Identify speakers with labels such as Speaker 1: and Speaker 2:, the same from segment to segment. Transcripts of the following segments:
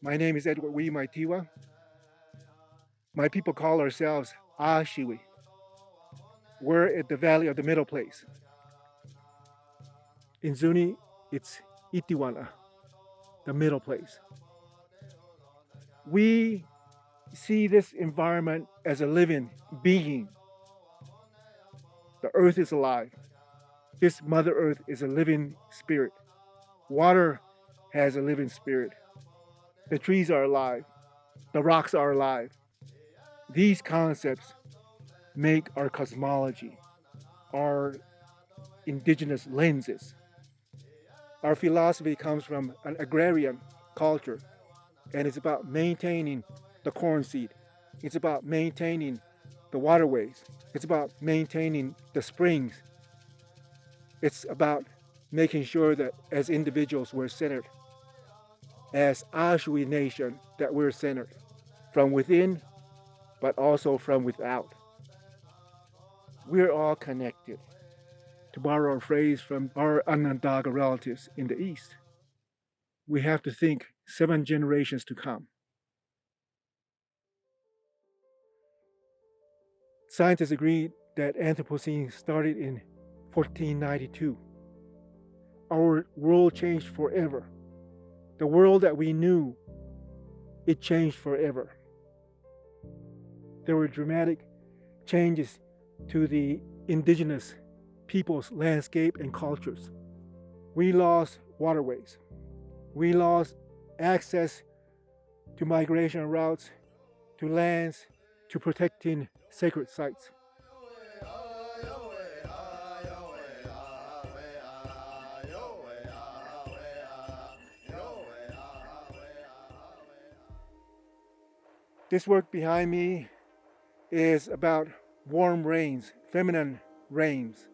Speaker 1: My name is Edward Wee Maitiwa. My people call ourselves Ashiwi. We're at the Valley of the Middle Place. In Zuni, it's Itiwana, the middle place. We see this environment as a living being. The earth is alive. This Mother Earth is a living spirit. Water has a living spirit. The trees are alive. The rocks are alive. These concepts make our cosmology, our indigenous lenses. Our philosophy comes from an agrarian culture, and it's about maintaining the corn seed. It's about maintaining the waterways. It's about maintaining the springs. It's about making sure that as individuals we're centered. As Ashui Nation, that we're centered from within, but also from without. We're all connected. To borrow a phrase from our Onondaga relatives in the East, we have to think 7 generations to come. Scientists agree that Anthropocene started in 1492. Our world changed forever. The world that we knew, it changed forever. There were dramatic changes to the indigenous people's landscape and cultures. We lost waterways. We lost access to migration routes, to lands, to protecting sacred sites. This work behind me is about warm rains, feminine rains.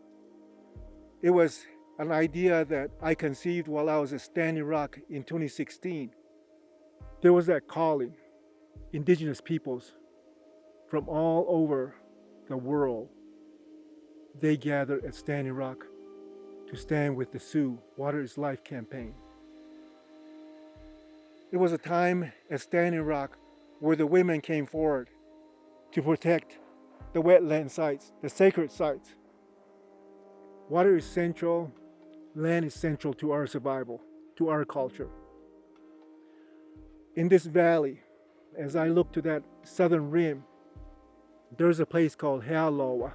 Speaker 1: It was an idea that I conceived while I was at Standing Rock in 2016. There was that calling, indigenous peoples from all over the world. They gathered at Standing Rock to stand with the Sioux Water is Life campaign. It was a time at Standing Rock where the women came forward to protect the wetland sites, the sacred sites. Water is central, land is central to our survival, to our culture. In this valley, as I look to that southern rim, there's a place called Haloa.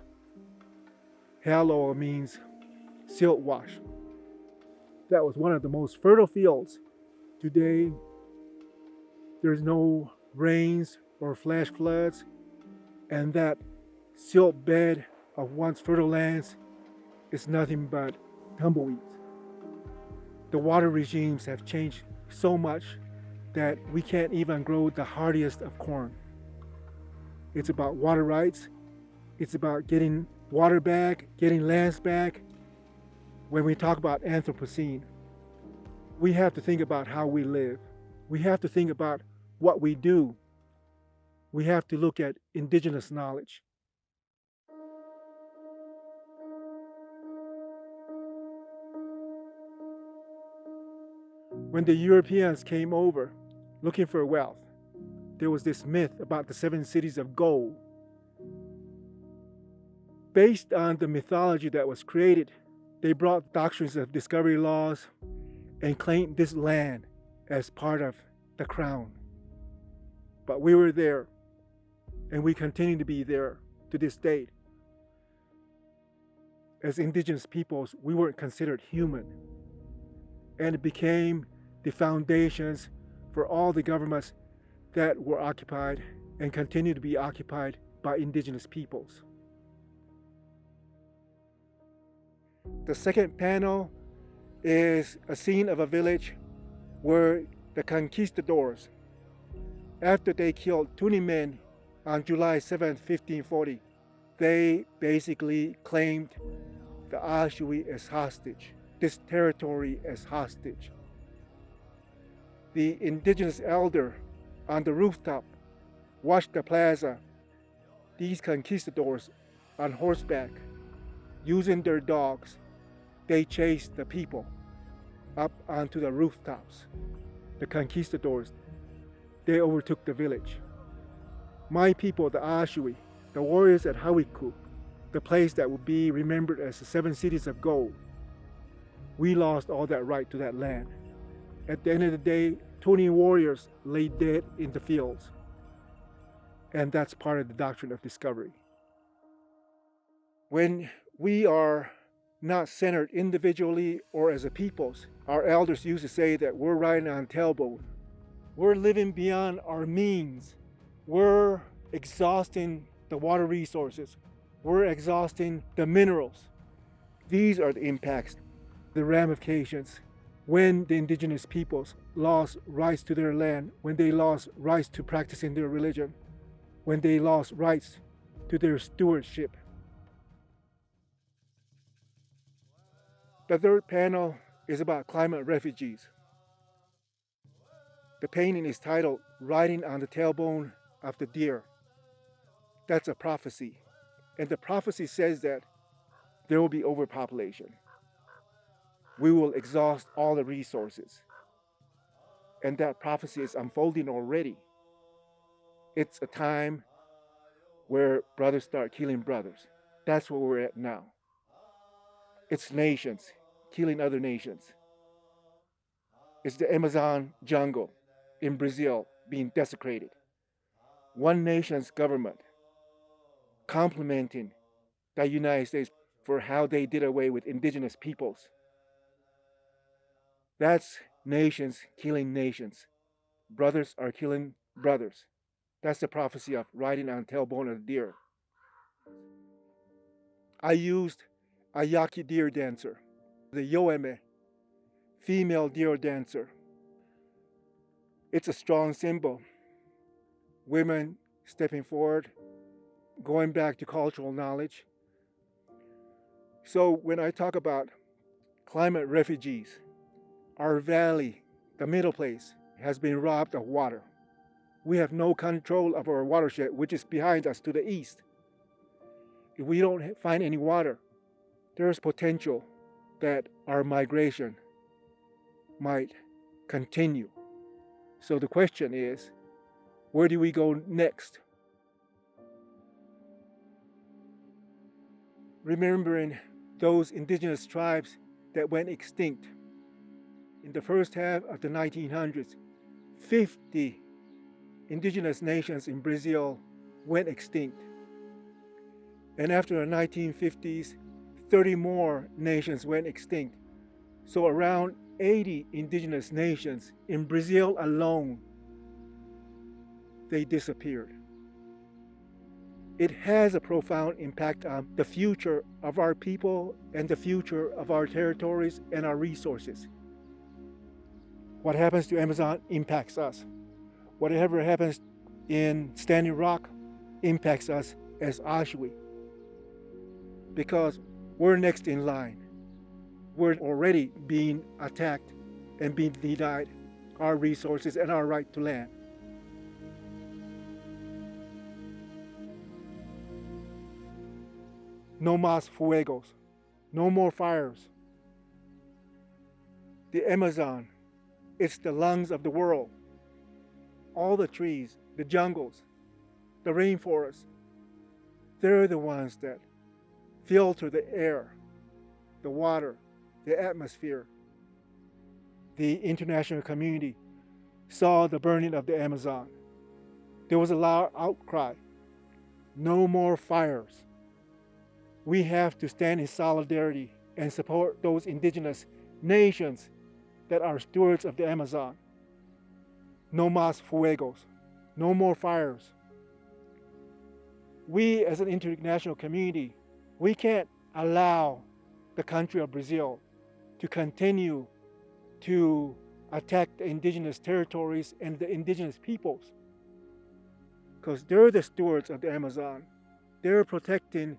Speaker 1: Haloa means silt wash. That was one of the most fertile fields. Today, there's no rains or flash floods, and that silt bed of once fertile lands is nothing but tumbleweeds. The water regimes have changed so much that we can't even grow the hardiest of corn. It's about water rights. It's about getting water back, getting lands back. When we talk about Anthropocene, we have to think about how we live. We have to think about what we do. We have to look at indigenous knowledge. When the Europeans came over looking for wealth, there was this myth about the 7 cities of gold. Based on the mythology that was created, they brought doctrines of discovery laws and claimed this land as part of the crown. But we were there, and we continue to be there to this date. As indigenous peoples, we weren't considered human, and it became the foundations for all the governments that were occupied and continue to be occupied by indigenous peoples. The second panel is a scene of a village where the conquistadors, after they killed 20 men on July 7, 1540, they basically claimed the Ashui as hostage, this territory as hostage. The indigenous elder on the rooftop watched the plaza, these conquistadors on horseback, using their dogs, they chased the people up onto the rooftops. The conquistadors, they overtook the village. My people, the Ashui, the warriors at Hawiku, the place that would be remembered as the 7 cities of gold, we lost all that right to that land. At the end of the day, 20 warriors lay dead in the fields. And that's part of the doctrine of discovery. When we are not centered individually or as a peoples, our elders used to say that we're riding on tailbone. We're living beyond our means. We're exhausting the water resources. We're exhausting the minerals. These are the impacts, the ramifications when the indigenous peoples lost rights to their land, when they lost rights to practicing their religion, when they lost rights to their stewardship. The third panel is about climate refugees. The painting is titled Riding on the Tailbone of the Deer. That's a prophecy. And the prophecy says that there will be overpopulation. We will exhaust all the resources. And that prophecy is unfolding already. It's a time where brothers start killing brothers. That's where we're at now. It's nations killing other nations. It's the Amazon jungle in Brazil being desecrated. One nation's government complimenting the United States for how they did away with indigenous peoples. That's nations killing nations. Brothers are killing brothers. That's the prophecy of riding on the tailbone of the deer. I used a Yaqui deer dancer, the Yoeme, female deer dancer. It's a strong symbol. Women stepping forward, going back to cultural knowledge. So when I talk about climate refugees, our valley, the middle place, has been robbed of water. We have no control of our watershed, which is behind us to the east. If we don't find any water, there's potential that our migration might continue. So the question is, where do we go next? Remembering those indigenous tribes that went extinct. In the first half of the 1900s, 50 indigenous nations in Brazil went extinct. And after the 1950s, 30 more nations went extinct. So around 80 indigenous nations in Brazil alone, they disappeared. It has a profound impact on the future of our people and the future of our territories and our resources. What happens to Amazon impacts us. Whatever happens in Standing Rock impacts us as Ashui. Because we're next in line. We're already being attacked and being denied our resources and our right to land. No más fuegos, no more fires. The Amazon, it's the lungs of the world. All the trees, the jungles, the rainforests, they're the ones that filter the air, the water, the atmosphere. The international community saw the burning of the Amazon. There was a loud outcry. No more fires. We have to stand in solidarity and support those indigenous nations that are stewards of the Amazon. No más fuegos. No more fires. We as an international community, we can't allow the country of Brazil to continue to attack the indigenous territories and the indigenous peoples, because they're the stewards of the Amazon. They're protecting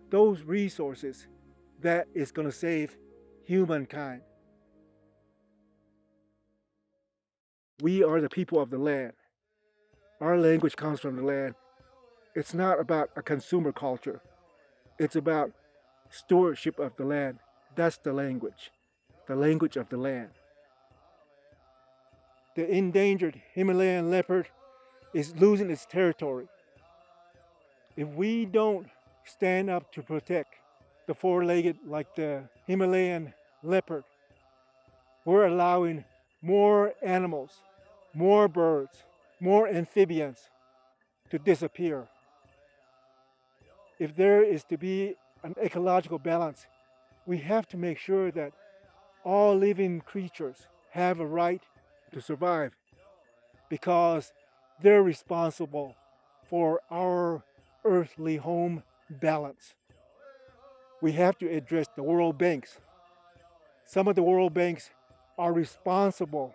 Speaker 1: those resources that is going to save humankind. We are the people of the land. Our language comes from the land. It's not about a consumer culture. It's about stewardship of the land. That's the language of the land. The endangered Himalayan leopard is losing its territory. If we don't stand up to protect the four-legged like the Himalayan leopard, we're allowing more animals, more birds, more amphibians to disappear. If there is to be an ecological balance, we have to make sure that all living creatures have a right to survive because they're responsible for our earthly home balance. We have to address the world banks. Some of the world banks are responsible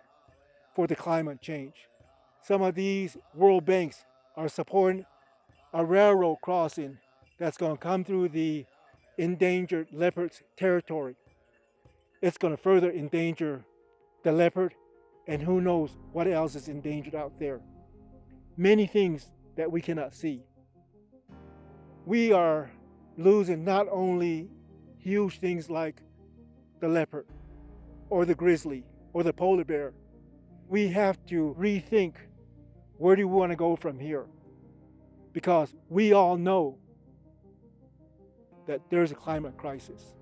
Speaker 1: for the climate change. Some of these world banks are supporting a railroad crossing that's going to come through the endangered leopard's territory. It's going to further endanger the leopard, and who knows what else is endangered out there. Many things that we cannot see. We are losing not only huge things like the leopard or the grizzly or the polar bear. We have to rethink, where do we want to go from here? Because we all know that there's a climate crisis.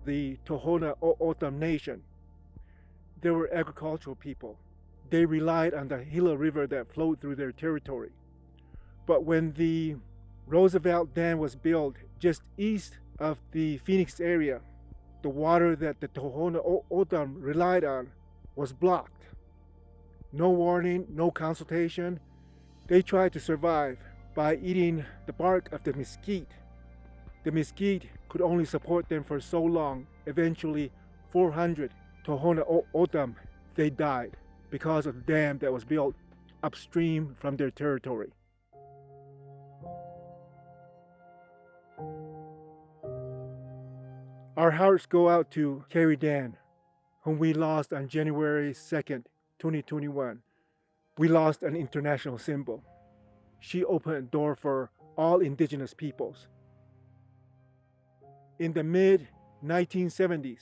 Speaker 1: The Tohono O'odham Nation, they were agricultural people. They relied on the Gila River that flowed through their territory. But when the Roosevelt Dam was built just east of the Phoenix area, the water that the Tohono O'odham relied on was blocked. No warning, no consultation. They tried to survive by eating the bark of the mesquite. The mesquite could only support them for so long. Eventually, 400 Tohono O'odham, they died because of the dam that was built upstream from their territory. Our hearts go out to Kerry Dan, whom we lost on January 2nd, 2021. We lost an international symbol. She opened a door for all indigenous peoples. In the mid-1970s,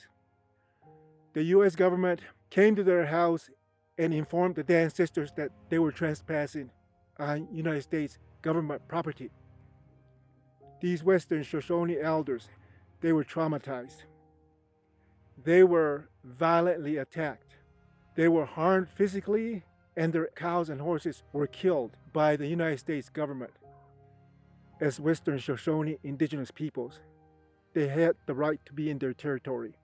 Speaker 1: the US government came to their house and informed the Dan sisters that they were trespassing on United States government property. These Western Shoshone elders, they were traumatized. They were violently attacked. They were harmed physically, and their cows and horses were killed by the United States government. As Western Shoshone indigenous peoples, they had the right to be in their territory.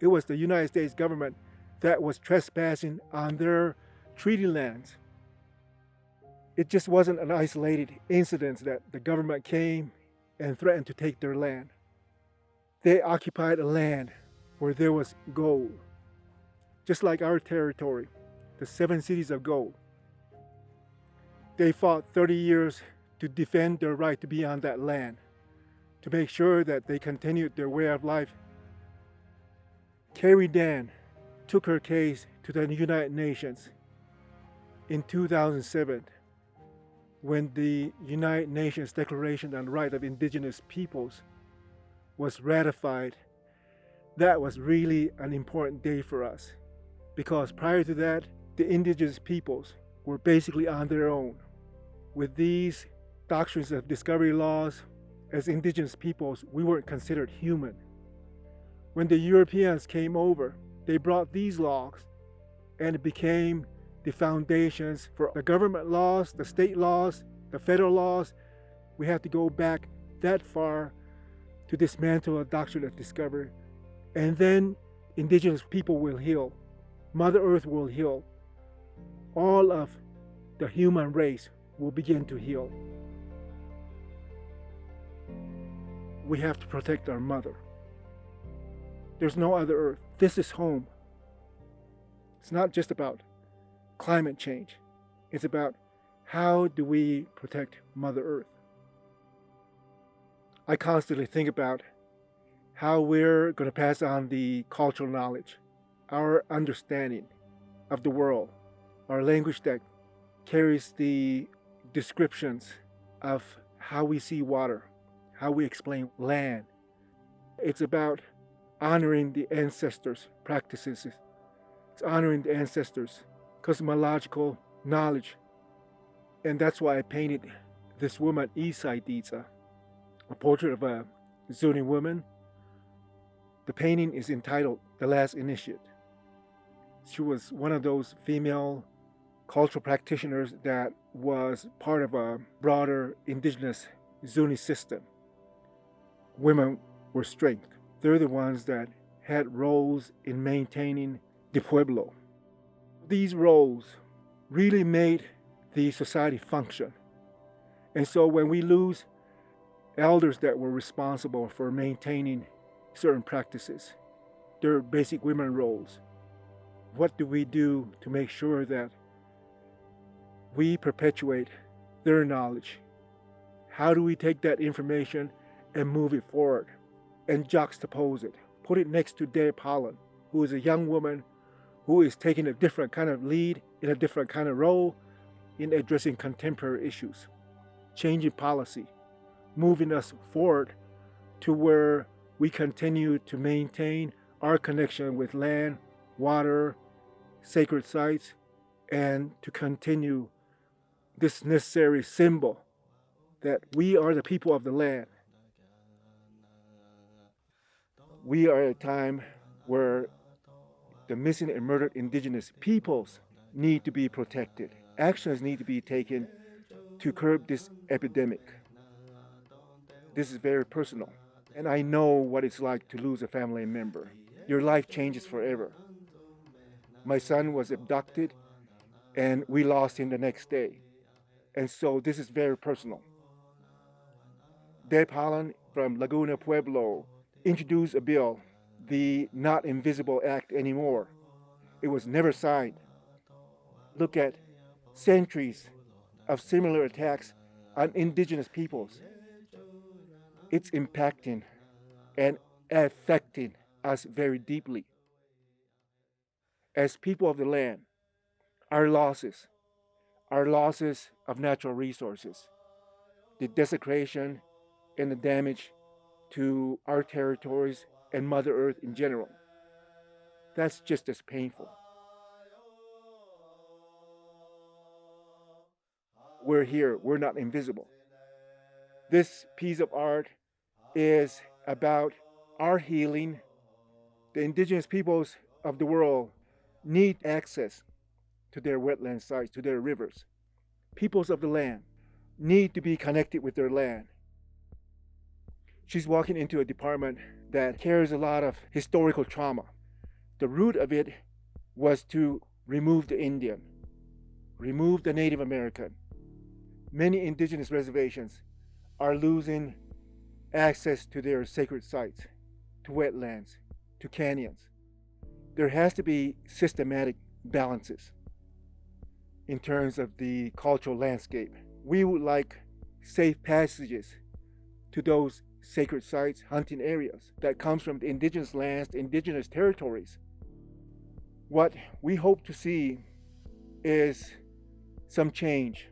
Speaker 1: It was the United States government that was trespassing on their treaty lands. It just wasn't an isolated incident that the government came and threatened to take their land. They occupied a land where there was gold, just like our territory, the 7 cities of gold. They fought 30 years to defend their right to be on that land, to make sure that they continued their way of life. Kerry Dan took her case to the United Nations in 2007 when the United Nations Declaration on the Right of Indigenous Peoples was ratified. That was really an important day for us because prior to that, the indigenous peoples were basically on their own. With these doctrines of discovery laws, as indigenous peoples, we weren't considered human. When the Europeans came over, they brought these laws and it became the foundations for the government laws, the state laws, the federal laws. We have to go back that far to dismantle a doctrine of discovery. And then indigenous people will heal. Mother Earth will heal. All of the human race will begin to heal. We have to protect our mother. There's no other Earth. This is home. It's not just about climate change. It's about how do we protect Mother Earth. I constantly think about how we're going to pass on the cultural knowledge, our understanding of the world, our language that carries the descriptions of how we see water, how we explain land. It's about honoring the ancestors' practices. It's honoring the ancestors' cosmological knowledge. And that's why I painted this woman, Isaiditsa, a portrait of a Zuni woman. The painting is entitled The Last Initiate. She was one of those female cultural practitioners that was part of a broader indigenous Zuni system. Women were strength. They're the ones that had roles in maintaining the pueblo. These roles really made the society function. And so when we lose elders that were responsible for maintaining certain practices, their basic women roles, what do we do to make sure that we perpetuate their knowledge? How do we take that information and move it forward and juxtapose it? Put it next to Deb Holland, who is a young woman who is taking a different kind of lead in a different kind of role in addressing contemporary issues, changing policy, moving us forward to where we continue to maintain our connection with land, water, sacred sites, and to continue this necessary symbol that we are the people of the land. We are at a time where the missing and murdered indigenous peoples need to be protected. Actions need to be taken to curb this epidemic. This is very personal, and I know what it's like to lose a family member. Your life changes forever. My son was abducted, and we lost him the next day. And so this is very personal. Deb Holland from Laguna Pueblo introduced a bill, the Not Invisible Act anymore. It was never signed. Look at centuries of similar attacks on indigenous peoples. It's impacting and affecting us very deeply. As people of the land, our losses of natural resources, the desecration and the damage to our territories and Mother Earth in general, that's just as painful. We're here, we're not invisible. This piece of art is about our healing. The indigenous peoples of the world need access to their wetland sites, to their rivers. Peoples of the land need to be connected with their land. She's walking into a department that carries a lot of historical trauma. The root of it was to remove the Indian, remove the Native American. Many indigenous reservations are losing access to their sacred sites, to wetlands, to canyons. There has to be systematic balances in terms of the cultural landscape. We would like safe passages to those sacred sites, hunting areas that comes from the indigenous lands, the indigenous territories. What we hope to see is some change,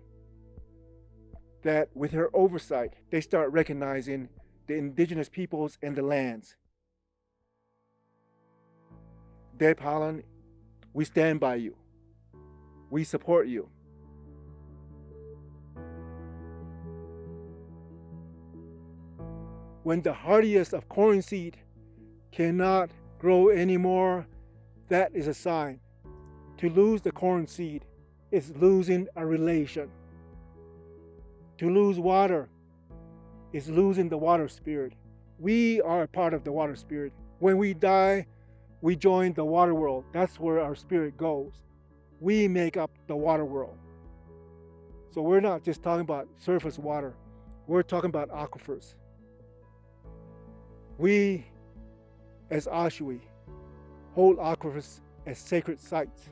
Speaker 1: that with her oversight, they start recognizing the indigenous peoples and the lands. Deb Holland, we stand by you. We support you. When the hardiest of corn seed cannot grow anymore, that is a sign. To lose the corn seed is losing a relation. To lose water is losing the water spirit. We are a part of the water spirit. When we die, we join the water world. That's where our spirit goes. We make up the water world. So we're not just talking about surface water. We're talking about aquifers. We, as Ashui, hold aquifers as sacred sites.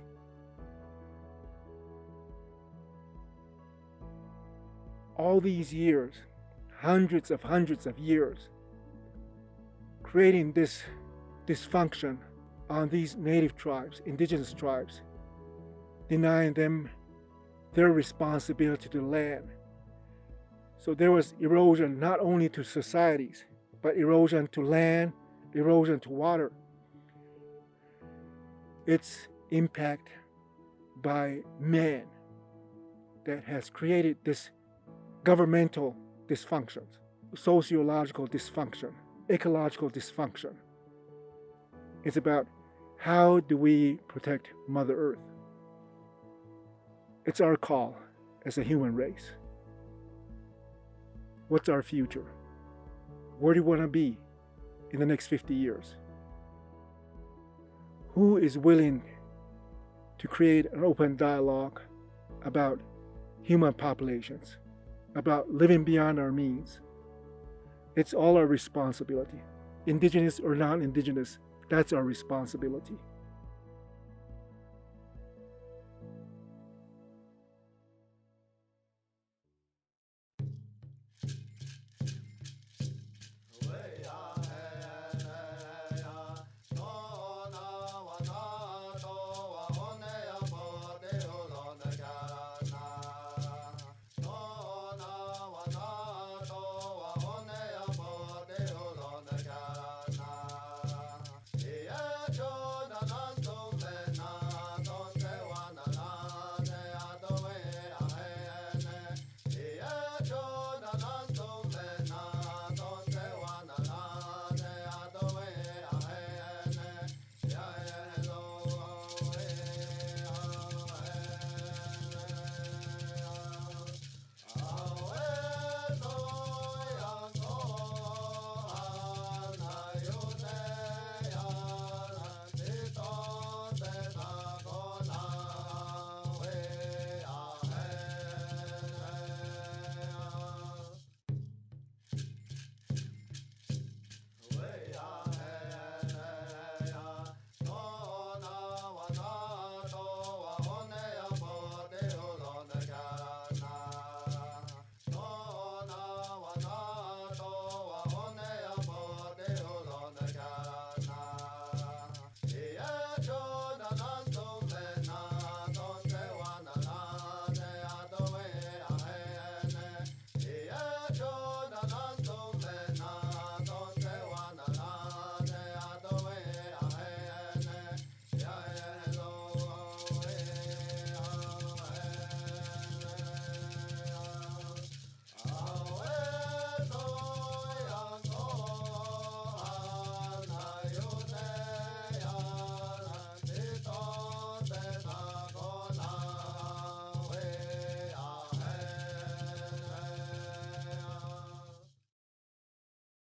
Speaker 1: All these years, hundreds of years, creating this dysfunction on these native tribes, indigenous tribes, denying them their responsibility to the land. So there was erosion not only to societies, but erosion to land, erosion to water. It's impact by man that has created this governmental dysfunctions, sociological dysfunction, ecological dysfunction. It's about how do we protect Mother Earth? It's our call as a human race. What's our future? Where do you want to be in the next 50 years? Who is willing to create an open dialogue about human populations, about living beyond our means? It's all our responsibility. Indigenous or non-Indigenous, that's our responsibility.